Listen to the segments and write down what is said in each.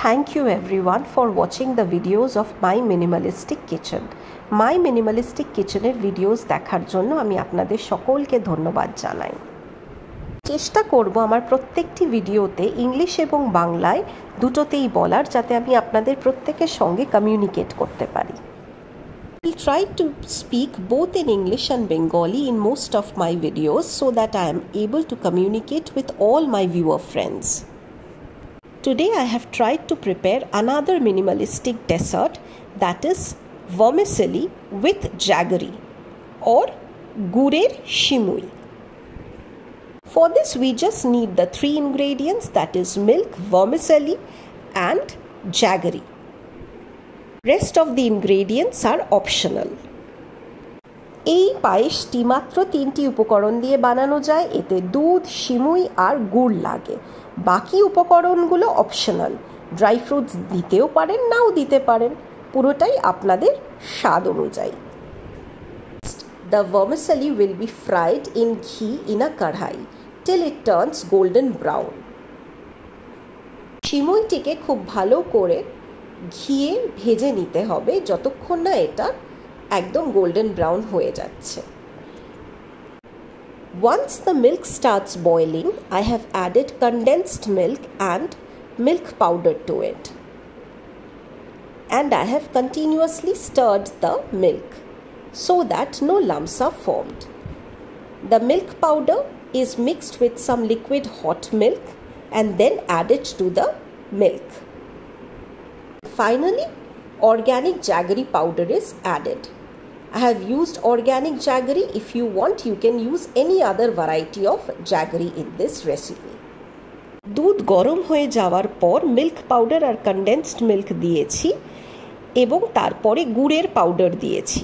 Thank you everyone for watching the videos of My Minimalistic Kitchen. My Minimalistic Kitchen এর videos দেখার জন্য আমি আপনাদের সকলকে ধন্যবাদ জানাই। চেষ্টা করব আমার প্রত্যেকটি ভিডিওতে ইংলিশ এবং বাংলায় দুটোতেই বলার, যাতে আমি আপনাদের প্রত্যেকের সঙ্গে কমিউনিকেট করতে পারি। I will try to speak both in English and Bengali in most of my videos so that I am able to communicate with all my viewer friends. Today I have tried to prepare another minimalistic dessert, that is vermicelli with jaggery or gurer shimui. For this we just need the three ingredients, that is milk, vermicelli and jaggery. Rest of the ingredients are optional. এই পায়েসটি মাত্র 3টি উপকরণ দিয়ে বানানো যায়। এতে দুধ, শিমুই আর গুড় লাগে। বাকি উপকরণগুলো অপশনাল। ড্রাই ফ্রুটস দিতেও পারেন, নাও দিতে পারেন, পুরোটাই আপনাদের স্বাদ অনুযায়ী। The vermicelli will be fried in ghee in a kadhai till it turns golden brown. শিমুইটিকে খুব ভালো করে ঘিয়ে ভেজে নিতে হবে যতক্ষণ না এটা একদম গোল্ডেন ব্রাউন হয়ে যাচ্ছে। Once the milk starts boiling, I have added condensed milk and milk powder to it. And I have continuously stirred the milk so that no lumps are formed. The milk powder is mixed with some liquid hot milk and then added to the milk. Finally, organic jaggery powder is added. I have used organic jaggery. If you want, you can use any other variety of jaggery in this recipe. দুধ গরম হয়ে যাওয়ার পর milk powder আর condensed milk দিয়েছি এবং তারপরে গুড়ের powder দিয়েছি।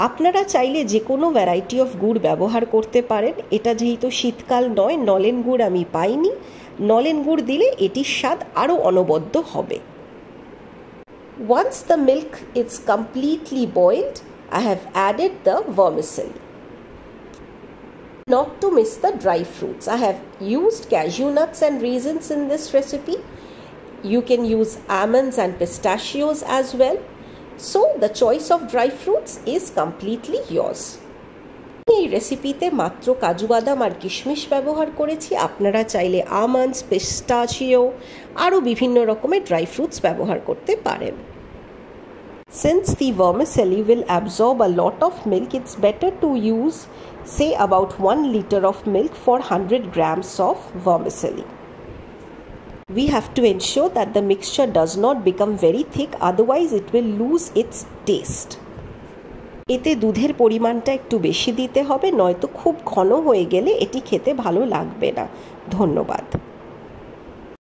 আপনারা চাইলে যে কোনো ভ্যারাইটি অফ গুড় ব্যবহার করতে পারেন। এটা যেহেতু শীতকাল নয়, নলেন গুড় আমি পাইনি। নলেন গুড় দিলে এটির স্বাদ আরও অনবদ্য হবে। Once the milk is completely boiled, I have added the vermicelli. Not to miss the dry fruits, I have used cashew nuts and raisins in this recipe. You can use almonds and pistachios as well. So the choice of dry fruits is completely yours. এই রেসিপিতে মাত্র কাজু বাদাম আর কিশমিশ ব্যবহার করেছি। আপনারা চাইলে আমন্ডস, পিস্তাচিও আরও বিভিন্ন রকমের ড্রাই ফ্রুটস ব্যবহার করতে পারেন। Since the vermicelli will absorb a lot of milk, it's better to use say about 1 liter of milk for 100 grams of vermicelli. We have to ensure that the mixture does not become very thick, otherwise it will lose its taste. এতে দুধের পরিমাণটা একটু বেশি দিতে হবে, নয়তো খুব ঘন হয়ে গেলে এটি খেতে ভালো লাগবে না। ধন্যবাদ।